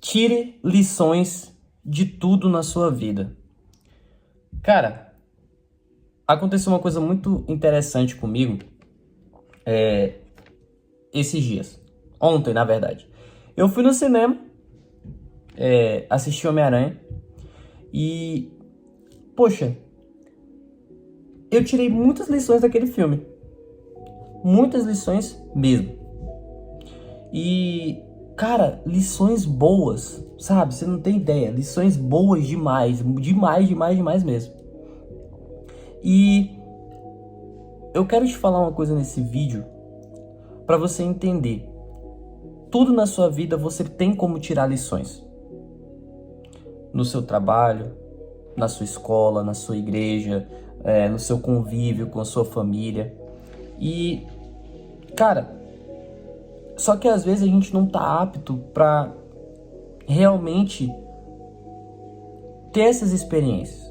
Tire lições de tudo na sua vida. Cara, aconteceu uma coisa muito interessante comigo esses dias. Ontem, na verdade. Eu fui no cinema, assisti Homem-Aranha e, poxa, eu tirei muitas lições daquele filme. Muitas lições mesmo. E, cara, lições boas, sabe? Você não tem ideia. Lições boas demais. Demais, demais, demais mesmo. E eu quero te falar uma coisa nesse vídeo para você entender. Tudo na sua vida você tem como tirar lições. No seu trabalho, na sua escola, na sua igreja, no seu convívio com a sua família. E, cara, só que às vezes a gente não tá apto para realmente ter essas experiências.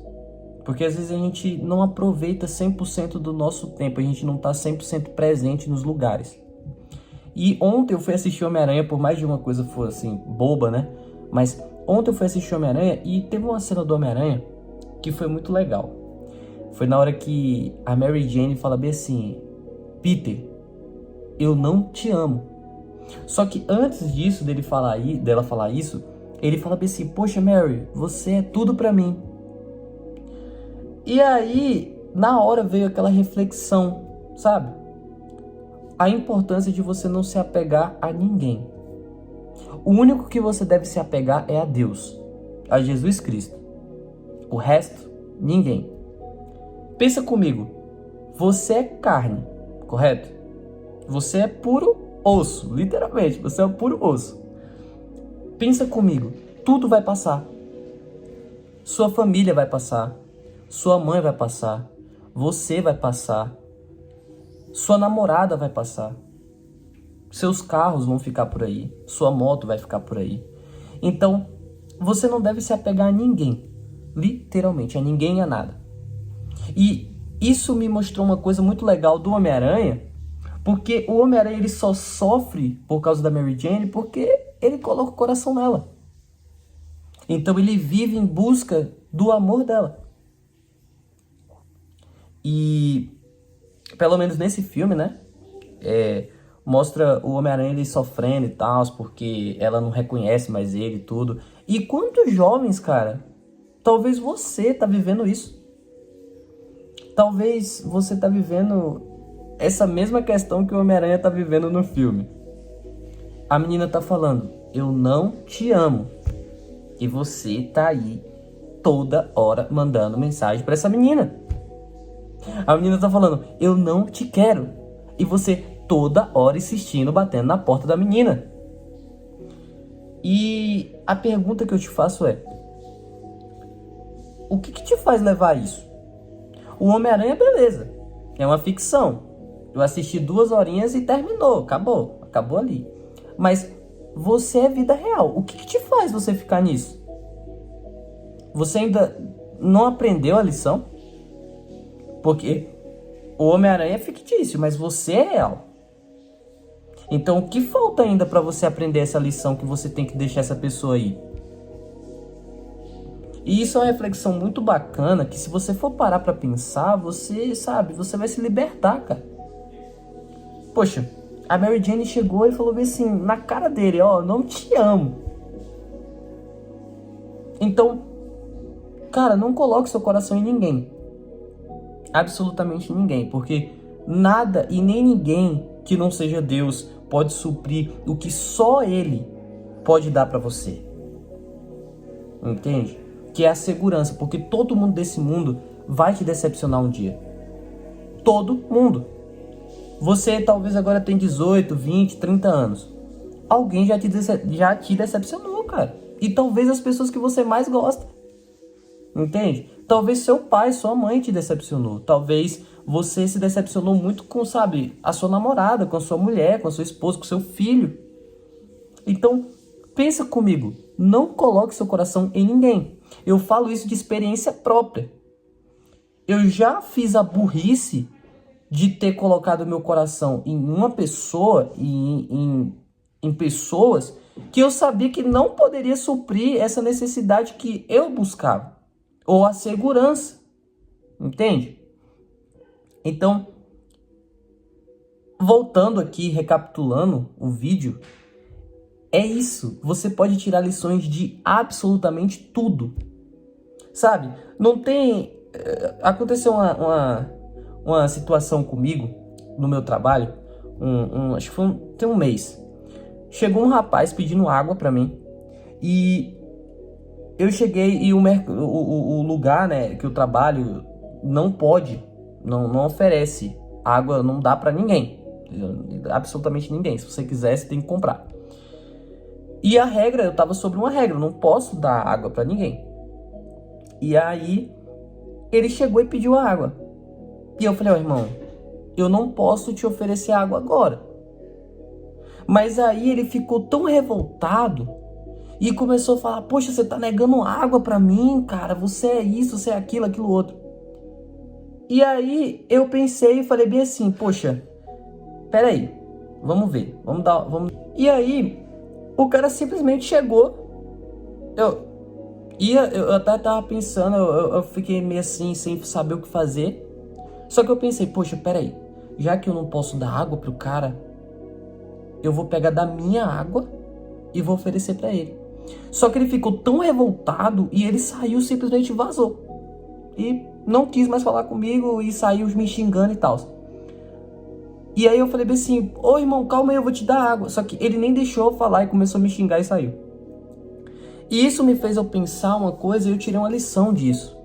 Porque às vezes a gente não aproveita 100% do nosso tempo, a gente não tá 100% presente nos lugares. E ontem eu fui assistir Homem-Aranha, por mais de uma coisa for assim, boba, né? Mas ontem eu fui assistir Homem-Aranha e teve uma cena do Homem-Aranha que foi muito legal. Foi na hora que a Mary Jane fala bem assim: Peter, eu não te amo. Só que antes disso, dela falar isso, ele fala bem assim: poxa, Mary, você é tudo pra mim. E aí, na hora veio aquela reflexão, sabe? A importância de você não se apegar a ninguém. O único que você deve se apegar é a Deus, a Jesus Cristo. O resto, ninguém. Pensa comigo, você é carne, correto? Você é puro osso, literalmente, você é o puro osso. Pensa comigo, tudo vai passar. Sua família vai passar, sua mãe vai passar, você vai passar, sua namorada vai passar, seus carros vão ficar por aí, sua moto vai ficar por aí. Então, você não deve se apegar a ninguém, literalmente, a ninguém e a nada. E isso me mostrou uma coisa muito legal do Homem-Aranha, porque o Homem-Aranha ele só sofre por causa da Mary Jane porque ele coloca o coração nela. Então ele vive em busca do amor dela. E pelo menos nesse filme, né? Mostra o Homem-Aranha ele sofrendo e tal, porque ela não reconhece mais ele e tudo. E quantos jovens, cara, talvez você tá vivendo isso. Talvez você tá vivendo essa mesma questão que o Homem-Aranha tá vivendo no filme. A menina tá falando, eu não te amo. E você tá aí toda hora mandando mensagem pra essa menina. A menina tá falando, eu não te quero. E você toda hora insistindo, batendo na porta da menina. E a pergunta que eu te faço é, o que te faz levar a isso? O Homem-Aranha, beleza, é uma ficção. Eu assisti 2 horinhas e terminou, acabou ali. Mas você é vida real. O que te faz você ficar nisso? Você ainda não aprendeu a lição? Porque o Homem-Aranha é fictício, mas você é real. Então o que falta ainda para você aprender essa lição que você tem que deixar essa pessoa aí? E isso é uma reflexão muito bacana que se você for parar para pensar, você vai se libertar, cara. Poxa, a Mary Jane chegou e falou assim, na cara dele, ó, não te amo. Então, cara, não coloque seu coração em ninguém. Absolutamente ninguém, porque nada e nem ninguém que não seja Deus pode suprir o que só Ele pode dar para você. Entende? Que é a segurança, porque todo mundo desse mundo vai te decepcionar um dia. Todo mundo. Você talvez agora tem 18, 20, 30 anos. Alguém já te decepcionou, cara. E talvez as pessoas que você mais gosta. Entende? Talvez seu pai, sua mãe te decepcionou. Talvez você se decepcionou muito com, a sua namorada, com a sua mulher, com a sua esposa, com o seu filho. Então, pensa comigo. Não coloque seu coração em ninguém. Eu falo isso de experiência própria. Eu já fiz a burrice de ter colocado meu coração em uma pessoa, em pessoas que eu sabia que não poderia suprir essa necessidade que eu buscava, ou a segurança, entende? Então, voltando aqui, recapitulando o vídeo, é isso. Você pode tirar lições de absolutamente tudo, sabe? Não tem... Aconteceu uma situação comigo, no meu trabalho, acho que tem um mês. Chegou um rapaz pedindo água pra mim, e eu cheguei e o lugar, né, que eu trabalho não pode, não oferece água, não dá pra ninguém, absolutamente ninguém. Se você quiser, você tem que comprar. E a regra, eu tava sobre uma regra, eu não posso dar água pra ninguém. E aí, ele chegou e pediu a água. E eu falei, ó, irmão, eu não posso te oferecer água agora. Mas aí ele ficou tão revoltado e começou a falar, poxa, você tá negando água pra mim, cara, você é isso, você é aquilo, aquilo outro. E aí eu pensei e falei bem assim, poxa, peraí, vamos ver, vamos... E aí o cara simplesmente chegou, eu até tava pensando, eu fiquei meio assim, sem saber o que fazer. Só que eu pensei, poxa, peraí, já que eu não posso dar água pro cara, eu vou pegar da minha água e vou oferecer pra ele. Só que ele ficou tão revoltado e ele saiu, simplesmente vazou. E não quis mais falar comigo e saiu me xingando e tal. E aí eu falei bem assim, ô irmão, calma aí, eu vou te dar água. Só que ele nem deixou eu falar e começou a me xingar e saiu. E isso me fez eu pensar uma coisa e eu tirei uma lição disso.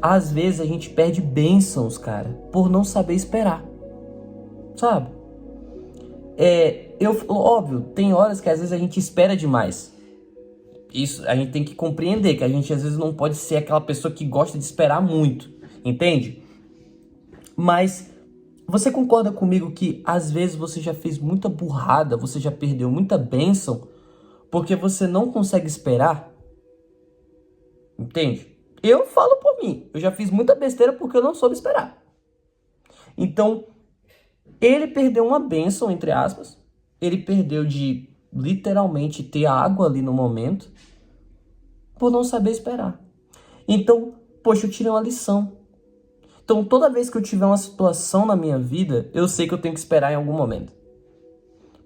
Às vezes a gente perde bênçãos, cara, por não saber esperar. Sabe? Óbvio, tem horas que às vezes a gente espera demais. Isso a gente tem que compreender, que a gente às vezes não pode ser aquela pessoa que gosta de esperar muito, entende? Mas você concorda comigo que às vezes você já fez muita burrada, você já perdeu muita bênção, porque você não consegue esperar? Entende? Eu falo por mim, eu já fiz muita besteira porque eu não soube esperar. Então, ele perdeu uma bênção, entre aspas, ele perdeu de literalmente ter água ali no momento, por não saber esperar. Então, poxa, eu tirei uma lição. Então, toda vez que eu tiver uma situação na minha vida, eu sei que eu tenho que esperar em algum momento.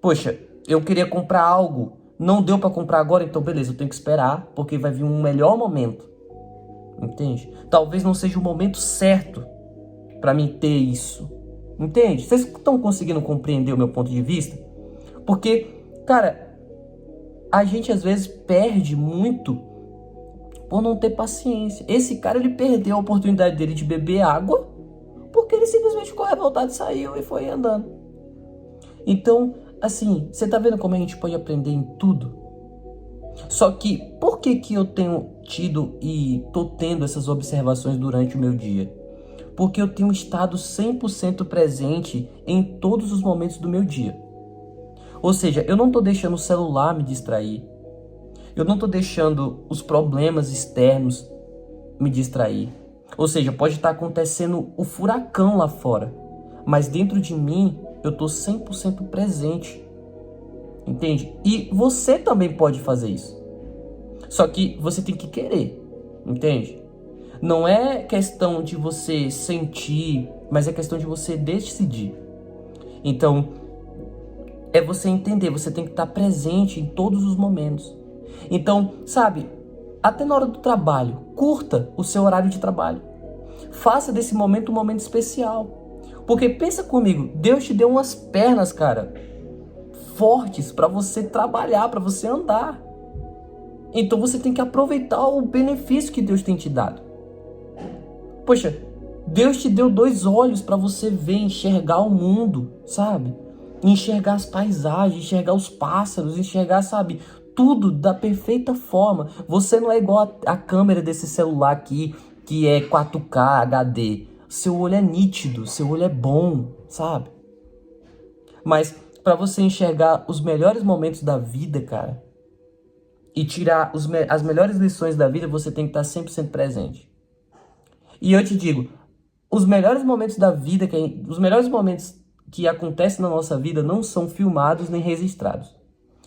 Poxa, eu queria comprar algo, não deu pra comprar agora, então beleza, eu tenho que esperar, porque vai vir um melhor momento. Entende? Talvez não seja o momento certo pra mim ter isso. Entende? Vocês estão conseguindo compreender o meu ponto de vista? Porque, cara, a gente às vezes perde muito por não ter paciência. Esse cara, ele perdeu a oportunidade dele de beber água porque ele simplesmente ficou revoltado e saiu e foi andando. Então, assim, você tá vendo como a gente pode aprender em tudo? Só que, por que eu tenho tido e tô tendo essas observações durante o meu dia? Porque eu tenho estado 100% presente em todos os momentos do meu dia. Ou seja, eu não tô deixando o celular me distrair. Eu não tô deixando os problemas externos me distrair. Ou seja, pode estar acontecendo o furacão lá fora, mas dentro de mim eu tô 100% presente. Entende? E você também pode fazer isso. Só que você tem que querer. Entende? Não é questão de você sentir, mas é questão de você decidir. Então, é você entender, você tem que estar presente em todos os momentos. Então, sabe, até na hora do trabalho, curta o seu horário de trabalho. Faça desse momento um momento especial. Porque pensa comigo, Deus te deu umas pernas, cara, fortes para você trabalhar, para você andar. Então você tem que aproveitar o benefício que Deus tem te dado. Poxa, Deus te deu 2 olhos para você ver, enxergar o mundo, sabe? Enxergar as paisagens, enxergar os pássaros, enxergar, sabe, tudo da perfeita forma. Você não é igual a câmera desse celular aqui, que é 4K HD. Seu olho é nítido, seu olho é bom, sabe? Mas para você enxergar os melhores momentos da vida, cara, e tirar as melhores lições da vida, você tem que estar 100% presente. E eu te digo, os melhores momentos da vida, os melhores momentos que acontecem na nossa vida não são filmados nem registrados.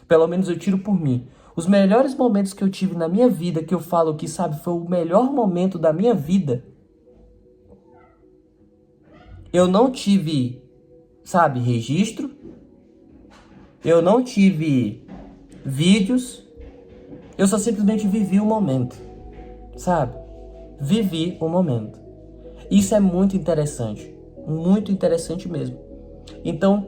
Pelo menos eu tiro por mim. Os melhores momentos que eu tive na minha vida, que eu falo que, sabe, foi o melhor momento da minha vida, eu não tive, sabe, registro, eu não tive vídeos, eu só simplesmente vivi o momento, sabe? Vivi o momento. Isso é muito interessante mesmo. Então,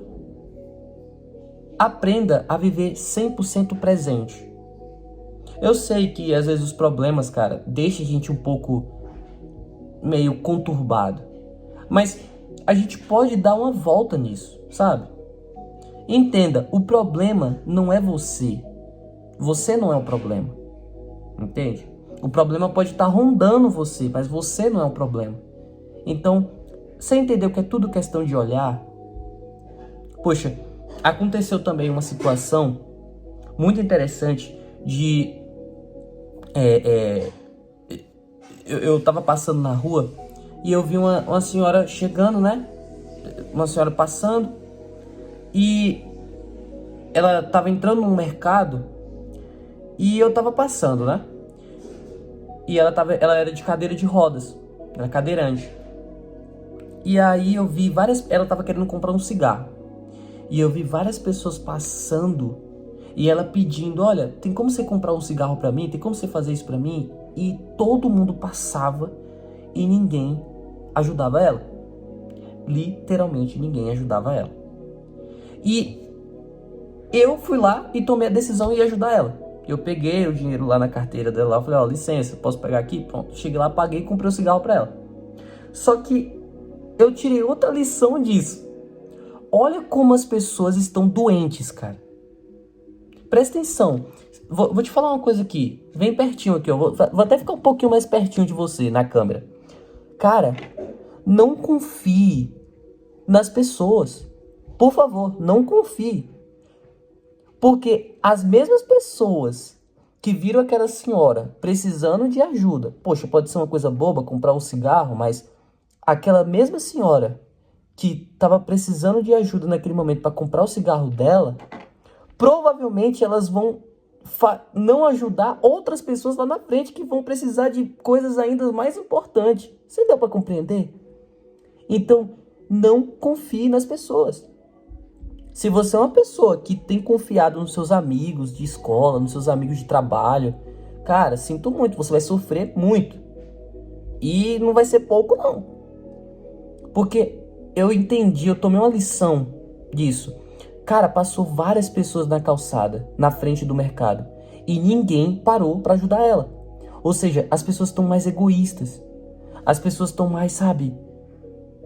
aprenda a viver 100% presente. Eu sei que às vezes os problemas, cara, deixam a gente um pouco meio conturbado, mas a gente pode dar uma volta nisso, sabe? Entenda, o problema não é você. Você não é o problema. Entende? O problema pode estar rondando você, mas você não é o problema. Então, você entendeu que é tudo questão de olhar? Poxa, aconteceu também uma situação muito interessante de... Eu tava passando na rua e eu vi uma senhora chegando, né? Uma senhora passando e ela tava entrando num mercado e eu tava passando, né? E ela era de cadeira de rodas, era cadeirante. E aí eu vi ela tava querendo comprar um cigarro. E eu vi várias pessoas passando e ela pedindo, olha, tem como você comprar um cigarro pra mim? Tem como você fazer isso pra mim? E todo mundo passava e ninguém ajudava ela. Literalmente ninguém ajudava ela. E eu fui lá e tomei a decisão de ir ajudar ela. Eu peguei o dinheiro lá na carteira dela, eu falei, ó, licença, posso pegar aqui? Pronto, cheguei lá, paguei e comprei o cigarro pra ela. Só que eu tirei outra lição disso. Olha como as pessoas estão doentes, cara. Presta atenção. Vou te falar uma coisa aqui. Vem pertinho aqui, ó. Vou até ficar um pouquinho mais pertinho de você na câmera. Cara, não confie nas pessoas. Por favor, não confie. Porque as mesmas pessoas que viram aquela senhora precisando de ajuda, poxa, pode ser uma coisa boba comprar um cigarro, mas aquela mesma senhora que estava precisando de ajuda naquele momento para comprar o cigarro dela, provavelmente elas vão não ajudar outras pessoas lá na frente que vão precisar de coisas ainda mais importantes. Você deu para compreender? Então, não confie nas pessoas. Se você é uma pessoa que tem confiado nos seus amigos de escola, nos seus amigos de trabalho, cara, sinto muito, você vai sofrer muito. E não vai ser pouco, não. Porque eu entendi, eu tomei uma lição disso. Cara, passou várias pessoas na calçada, na frente do mercado, e ninguém parou pra ajudar ela. Ou seja, as pessoas estão mais egoístas. As pessoas estão mais, sabe,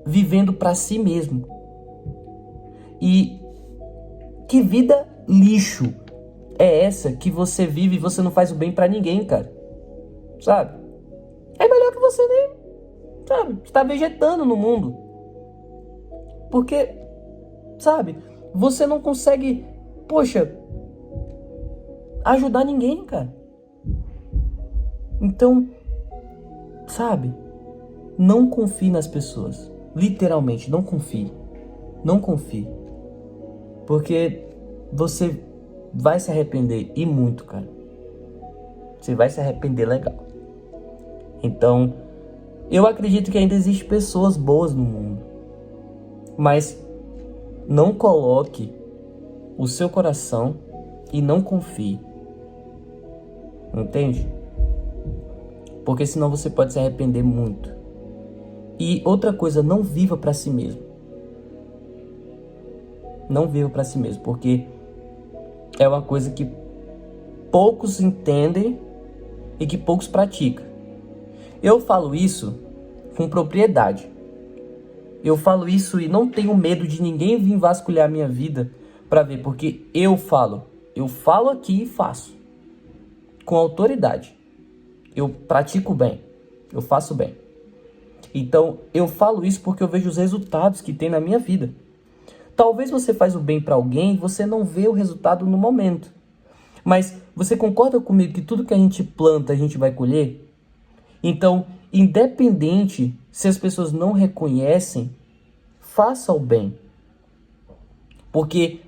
vivendo pra si mesmo. E que vida lixo é essa que você vive e você não faz o bem pra ninguém, cara? Sabe? É melhor que você nem, sabe, está vegetando no mundo. Porque, sabe, você não consegue, poxa, ajudar ninguém, cara. Então, sabe, não confie nas pessoas. Literalmente, não confie. Não confie. Porque você vai se arrepender, e muito, cara. Você vai se arrepender legal. Então, eu acredito que ainda existem pessoas boas no mundo. Mas não coloque o seu coração e não confie. Entende? Porque senão você pode se arrepender muito. E outra coisa, não viva para si mesmo. Não viva para si mesmo, porque é uma coisa que poucos entendem e que poucos praticam. Eu falo isso com propriedade. Eu falo isso e não tenho medo de ninguém vir vasculhar a minha vida para ver, porque eu falo aqui e faço com autoridade. Eu pratico bem, eu faço bem. Então eu falo isso porque eu vejo os resultados que tem na minha vida. Talvez você faz o bem para alguém e você não vê o resultado no momento. Mas você concorda comigo que tudo que a gente planta, a gente vai colher? Então, independente se as pessoas não reconhecem, faça o bem. Porque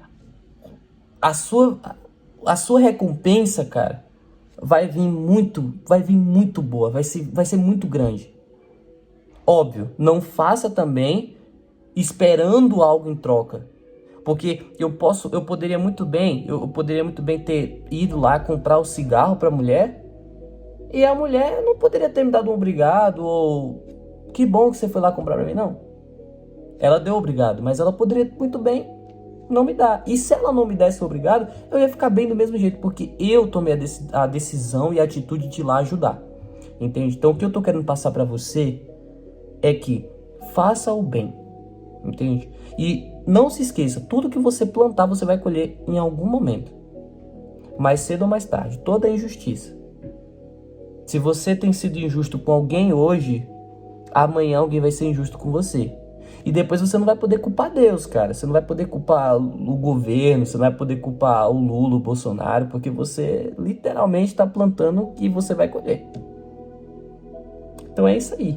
a sua recompensa, cara, vai vir muito boa, vai ser muito grande. Óbvio, não faça também esperando algo em troca. Porque eu poderia muito bem ter ido lá comprar o cigarro para a mulher e a mulher não poderia ter me dado um obrigado ou que bom que você foi lá comprar para mim, não. Ela deu obrigado, mas ela poderia muito bem não me dar. E se ela não me desse obrigado, eu ia ficar bem do mesmo jeito, porque eu tomei a decisão e a atitude de ir lá ajudar. Entende? Então o que eu tô querendo passar para você é que faça o bem. Entende? E não se esqueça, tudo que você plantar você vai colher em algum momento. Mais cedo ou mais tarde. Toda injustiça. Se você tem sido injusto com alguém hoje, amanhã alguém vai ser injusto com você. E depois você não vai poder culpar Deus, cara. Você não vai poder culpar o governo, você não vai poder culpar o Lula, o Bolsonaro, porque você literalmente está plantando o que você vai colher. Então é isso aí.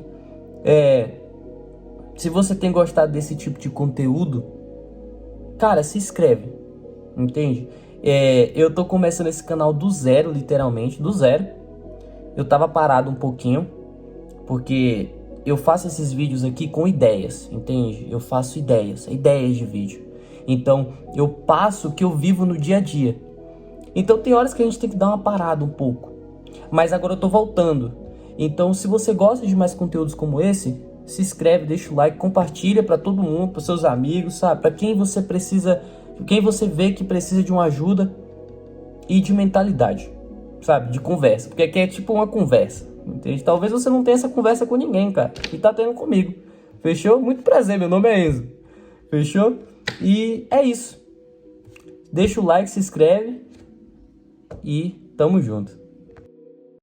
Se você tem gostado desse tipo de conteúdo, cara, se inscreve, entende? Eu tô começando esse canal do zero, literalmente, do zero. Eu tava parado um pouquinho, porque eu faço esses vídeos aqui com ideias, entende? Eu faço ideias de vídeo. Então, eu passo o que eu vivo no dia a dia. Então, tem horas que a gente tem que dar uma parada um pouco. Mas agora eu tô voltando. Então, se você gosta de mais conteúdos como esse, se inscreve, deixa o like, compartilha para todo mundo, para seus amigos, sabe? Para quem você precisa, quem você vê que precisa de uma ajuda e de mentalidade, sabe? De conversa, porque aqui é tipo uma conversa, entende? Talvez você não tenha essa conversa com ninguém, cara, e tá tendo comigo. Fechou? Muito prazer, meu nome é Enzo. Fechou? E é isso. Deixa o like, se inscreve e tamo junto.